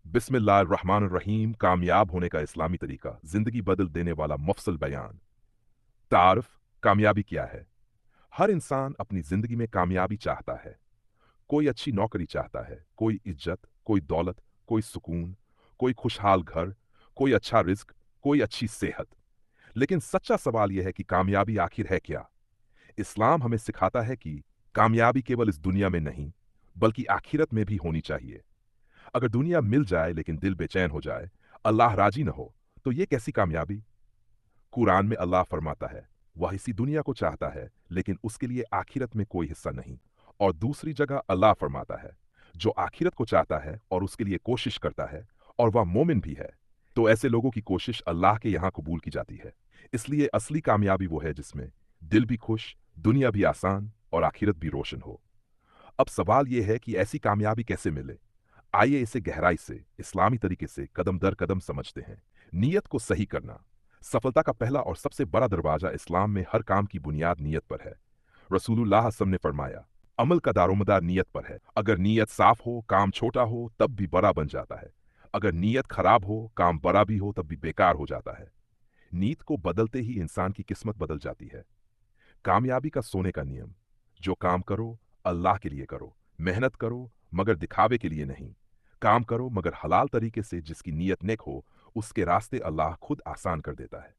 बिस्मिल्लाहिर्रहमानिर्रहीम। कामयाब होने का इस्लामी तरीका, जिंदगी बदल देने वाला मुफस्सल बयान। तारुफ, कामयाबी क्या है? हर इंसान अपनी जिंदगी में कामयाबी चाहता है। कोई अच्छी नौकरी चाहता है, कोई इज्जत, कोई दौलत, कोई सुकून, कोई खुशहाल घर, कोई अच्छा रिज्क, कोई अच्छी सेहत। लेकिन सच्चा सवाल यह है कि कामयाबी आखिर है क्या? इस्लाम हमें सिखाता है कि कामयाबी केवल इस दुनिया में नहीं, बल्कि आखिरत में भी होनी चाहिए। अगर दुनिया मिल जाए लेकिन दिल बेचैन हो जाए, अल्लाह राजी न हो, तो ये कैसी कामयाबी? कुरान में अल्लाह फरमाता है, वह इसी दुनिया को चाहता है लेकिन उसके लिए आखिरत में कोई हिस्सा नहीं। और दूसरी जगह अल्लाह फरमाता है, जो आखिरत को चाहता है और उसके लिए कोशिश करता है और वह मोमिन भी है, तो ऐसे लोगों की कोशिश अल्लाह के यहाँ कबूल की जाती है। इसलिए असली कामयाबी वो है जिसमें दिल भी खुश, दुनिया भी आसान और आखिरत भी रोशन हो। अब सवाल यह है कि ऐसी कामयाबी कैसे मिले? आइए इसे गहराई से, इस्लामी तरीके से कदम दर कदम समझते हैं। नीयत को सही करना। सफलता का पहला और सबसे बड़ा दरवाजा इस्लाम में हर काम की बुनियाद नीयत पर है। रसूलुल्लाह सल्लल्लाहु अलैहि वसल्लम ने फरमाया, अमल का दारोमदार नीयत पर है। अगर नीयत साफ हो, काम छोटा हो तब भी बड़ा बन जाता है। अगर नीयत खराब हो, काम बड़ा भी हो तब भी बेकार हो जाता है। नीयत को बदलते ही इंसान की किस्मत बदल जाती है। कामयाबी का सोने का नियम। जो काम करो, अल्लाह के लिए करो। मेहनत करो, मगर दिखावे के लिए नहीं। काम करो मगर हलाल तरीके से। जिसकी नीयत नेक हो, उसके रास्ते अल्लाह खुद आसान कर देता है।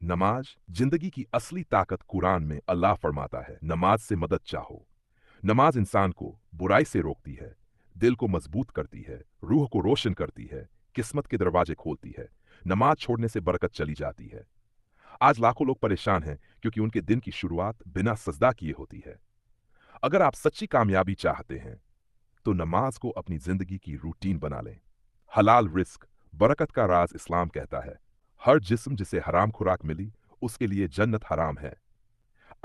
नमाज, जिंदगी की असली ताकत। कुरान में अल्लाह फरमाता है, नमाज से मदद चाहो। नमाज इंसान को बुराई से रोकती है, दिल को मजबूत करती है, रूह को रोशन करती है, किस्मत के दरवाजे खोलती है। नमाज छोड़ने से बरकत चली जाती है। आज लाखों लोग परेशान हैं क्योंकि उनके दिन की शुरुआत बिना सजदा किए होती है। अगर आप सच्ची कामयाबी चाहते हैं, तो नमाज को अपनी जिंदगी की रूटीन बना लें। हलाल रिस्क, बरकत का राज। इस्लाम कहता है, हर जिस्म जिसे हराम खुराक मिली, उसके लिए जन्नत हराम है।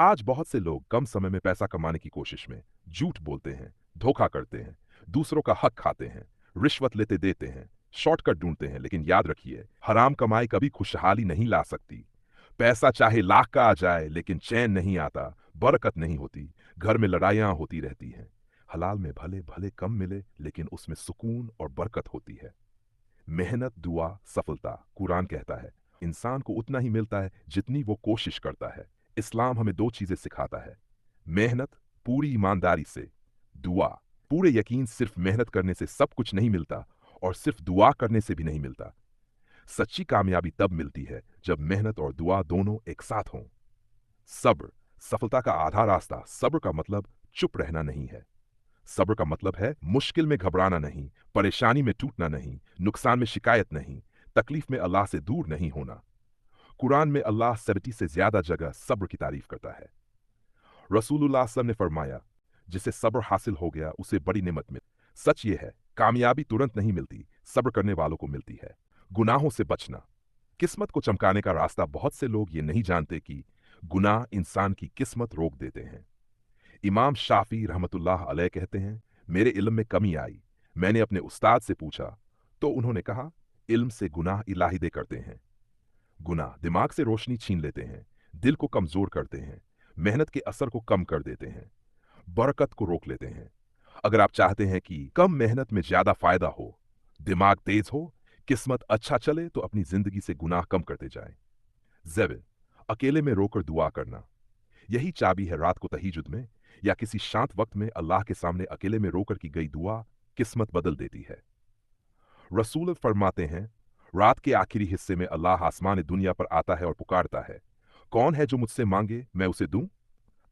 आज बहुत से लोग कम समय में पैसा कमाने की कोशिश में झूठ बोलते हैं, धोखा करते हैं, दूसरों का हक खाते हैं, रिश्वत लेते देते हैं, शॉर्टकट ढूंढते हैं। लेकिन याद रखिए, हराम कमाई कभी खुशहाली नहीं ला सकती। पैसा चाहे लाख का आ जाए, लेकिन चैन नहीं आता, बरकत नहीं होती, घर में लड़ाइयां होती रहती हैं। हलाल में भले भले कम मिले, लेकिन उसमें सुकून और बरकत होती है। मेहनत, दुआ, सफलता। कुरान कहता है, इंसान को उतना ही मिलता है जितनी वो कोशिश करता है। इस्लाम हमें दो चीजें सिखाता है, मेहनत पूरी ईमानदारी से, दुआ पूरे यकीन। सिर्फ मेहनत करने से सब कुछ नहीं मिलता, और सिर्फ दुआ करने से भी नहीं मिलता। सच्ची कामयाबी तब मिलती है जब मेहनत और दुआ दोनों एक साथ हों। सब्र, सफलता का आधा रास्ता। सब्र का मतलब चुप रहना नहीं है। सब्र का मतलब है मुश्किल में घबराना नहीं, परेशानी में टूटना नहीं, नुकसान में शिकायत नहीं, तकलीफ में अल्लाह से दूर नहीं होना। कुरान में अल्लाह 70 से ज्यादा जगह सब्र की तारीफ करता है। रसूलुल्लाह सल्लल्लाहु अलैहि वसल्लम ने फरमाया, जिसे सब्र हासिल हो गया उसे बड़ी नेमत मिली। सच ये है, कामयाबी तुरंत नहीं मिलती, सब्र करने वालों को मिलती है। गुनाहों से बचना, किस्मत को चमकाने का रास्ता। बहुत से लोग ये नहीं जानते कि गुनाह इंसान की किस्मत रोक देते हैं। इमाम शाफी रहमतुल्लाह अलैह कहते हैं, मेरे इल्म में कमी आई। मैंने अपने उस्ताद से पूछा, तो उन्होंने कहा, इल्म से गुनाह इलाहिदे करते हैं। गुनाह दिमाग से रोशनी छीन लेते हैं, दिल को कमजोर करते हैं, मेहनत के असर को कम कर देते हैं, बरकत को रोक लेते हैं। अगर आप चाहते हैं कि कम मेहनत में ज्यादा फायदा हो, दिमाग तेज हो, किस्मत अच्छा चले, तो अपनी जिंदगी से गुनाह कम करते जाएं। ज़ेविल, अकेले में रोकर दुआ करना। यही चाबी है रात को तहज्जुद में या किसी शांत वक्त में अल्लाह के सामने अकेले में रोकर की गई दुआ किस्मत बदल देती है। रसूल फरमाते हैं, रात के आखिरी हिस्से में अल्लाह आसमान दुनिया पर आता है और पुकारता है, कौन है जो मुझसे मांगे मैं उसे दूं।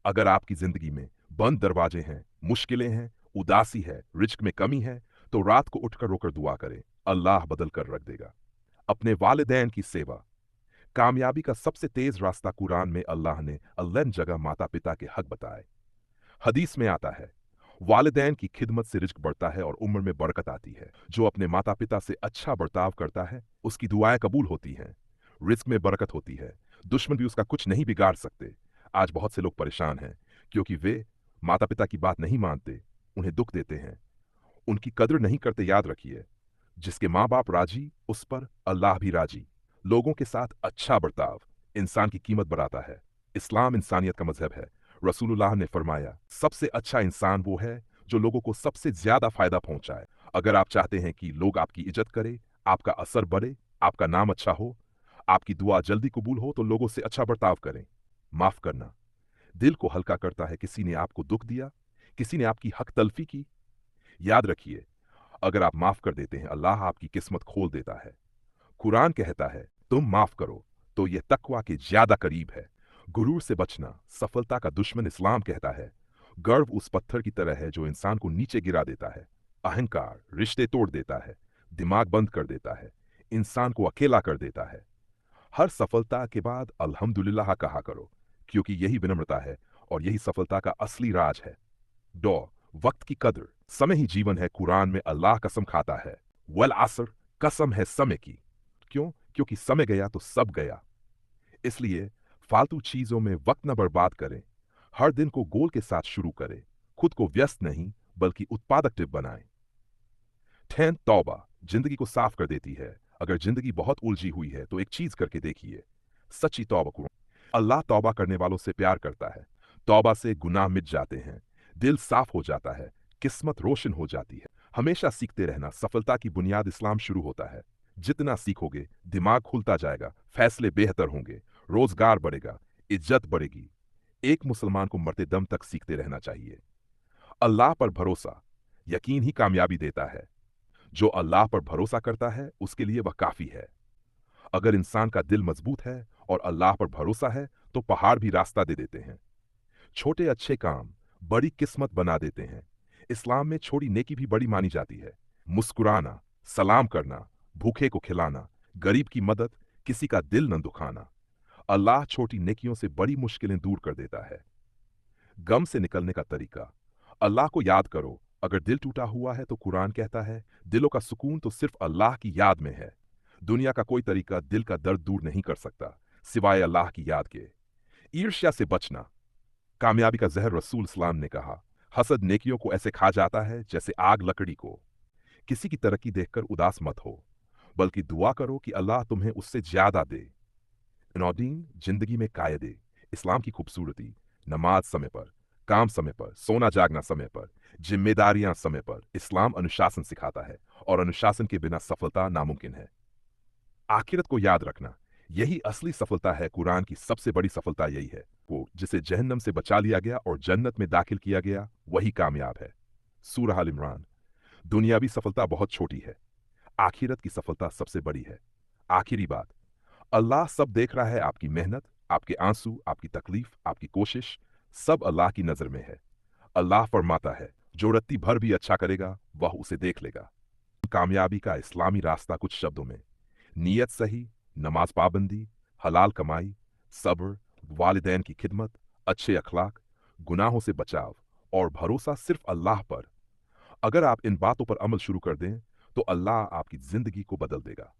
अगर आपकी जिंदगी में बंद दरवाजे हैं, मुश्किलें हैं, उदासी है, रिज्क में कमी है, तो रात को उठकर रोकर दुआ करें, अल्लाह बदल कर रख देगा। अपने वालिदैन की सेवा। कामयाबी का सबसे तेज रास्ता। कुरान में अल्लाह ने अल्लन जगह माता पिता के हक बताए। हदीस में आता है, वालिदैन की खिदमत से रिज्क बढ़ता है और उम्र में बरकत आती है। जो अपने माता पिता से अच्छा बर्ताव करता है, उसकी दुआएं कबूल होती हैं, रिज्क में बरकत होती है, दुश्मन भी उसका कुछ नहीं बिगाड़ सकते। आज बहुत से लोग परेशान हैं क्योंकि वे माता पिता की बात नहीं मानते, उन्हें दुख देते हैं, उनकी कद्र नहीं करते। याद रखिए, जिसके माँ बाप राजी, उस पर अल्लाह भी राजी। लोगों के साथ अच्छा बर्ताव इंसान की कीमत बढ़ाता है। इस्लाम इंसानियत का मजहब है। रसूलुल्लाह ने फरमाया, सबसे अच्छा इंसान वो है जो लोगों को सबसे ज्यादा फायदा पहुंचाए। अगर आप चाहते हैं कि लोग आपकी इज्जत करें, आपका असर बढ़े, आपका नाम अच्छा हो, आपकी दुआ जल्दी कबूल हो, तो लोगों से अच्छा बर्ताव करें। माफ करना दिल को हल्का करता है। किसी ने आपको दुख दिया, किसी ने आपकी हक तलफी की, याद रखिए, अगर आप माफ कर देते हैं, अल्लाह आपकी किस्मत खोल देता है। कुरान कहता है, तुम माफ करो तो यह तकवा के ज्यादा करीब है। गुरूर से बचना सफलता का दुश्मन। इस्लाम कहता है, गर्व उस पत्थर की तरह है जो इंसान को नीचे गिरा देता है। अहंकार रिश्ते तोड़ देता है, दिमाग बंद कर देता है, इंसान को अकेला कर देता है। हर सफलता के बाद अल्हम्दुलिल्लाह कहा करो, क्योंकि यही विनम्रता है और यही सफलता का असली राज है। डॉ वक्त की कदर, समय ही जीवन है। कुरान में अल्लाह कसम खाता है, वल असर, कसम है समय की। क्यों? क्योंकि समय गया तो सब गया। इसलिए फालतू चीजों में वक्त न बर्बाद करें। हर दिन को गोल के साथ शुरू करें। खुद को व्यस्त नहीं बल्कि उत्पादक बनाएं। 10 तौबा जिंदगी को साफ कर देती है। अगर जिंदगी बहुत उलझी हुई है तो एक चीज करके देखिए, सच्ची तौबा करो। अल्लाह तौबा करने वालों से प्यार करता है। तौबा से गुनाह मिट जाते हैं, दिल साफ हो जाता है, किस्मत रोशन हो जाती है। हमेशा सीखते रहना सफलता की बुनियाद। इस्लाम शुरू होता है, जितना सीखोगे दिमाग खुलता जाएगा, फैसले बेहतर होंगे, रोजगार बढ़ेगा, इज्जत बढ़ेगी। एक मुसलमान को मरते दम तक सीखते रहना चाहिए। अल्लाह पर भरोसा, यकीन ही कामयाबी देता है। जो अल्लाह पर भरोसा करता है उसके लिए वह काफी है। अगर इंसान का दिल मजबूत है और अल्लाह पर भरोसा है तो पहाड़ भी रास्ता दे देते हैं। छोटे अच्छे काम बड़ी किस्मत बना देते हैं। इस्लाम में छोटी नेकी भी बड़ी मानी जाती है। मुस्कुराना, सलाम करना, भूखे को खिलाना, गरीब की मदद, किसी का दिल न दुखाना। अल्लाह छोटी नेकियों से बड़ी मुश्किलें दूर कर देता है। गम से निकलने का तरीका, अल्लाह को याद करो। अगर दिल टूटा हुआ है तो कुरान कहता है, दिलों का सुकून तो सिर्फ अल्लाह की याद में है। दुनिया का कोई तरीका दिल का दर्द दूर नहीं कर सकता सिवाय अल्लाह की याद के। ईर्ष्या से बचना कामयाबी का जहर। रसूल सलाम ने कहा, हसद नेकियों को ऐसे खा जाता है जैसे आग लकड़ी को। किसी की तरक्की देखकर उदास मत हो, बल्कि दुआ करो कि अल्लाह तुम्हें उससे ज्यादा दे। नौदीन जिंदगी में कायदे, इस्लाम की खूबसूरती, नमाज समय पर, काम समय पर, सोना जागना समय पर, जिम्मेदारियां समय पर। इस्लाम अनुशासन सिखाता है और अनुशासन के बिना सफलता नामुमकिन है। आखिरत को याद रखना, यही असली सफलता है। कुरान की सबसे बड़ी सफलता यही है, वो जिसे जहन्नम से बचा लिया गया और जन्नत में दाखिल किया गया वही कामयाब है। सूरह अल इमरान। दुनियावी सफलता बहुत छोटी है, आखिरत की सफलता सबसे बड़ी है। आखिरी बात, अल्लाह सब देख रहा है। आपकी मेहनत, आपके आंसू, आपकी तकलीफ, आपकी कोशिश, सब अल्लाह की नजर में है। अल्लाह फरमाता है, जो रत्ती भर भी अच्छा करेगा वह उसे देख लेगा। कामयाबी का इस्लामी रास्ता कुछ शब्दों में, नीयत सही, नमाज पाबंदी, हलाल कमाई, सब्र, वालिदैन की खिदमत, अच्छे अखलाक, गुनाहों से बचाव और भरोसा सिर्फ अल्लाह पर। अगर आप इन बातों पर अमल शुरू कर दें तो अल्लाह आपकी जिंदगी को बदल देगा।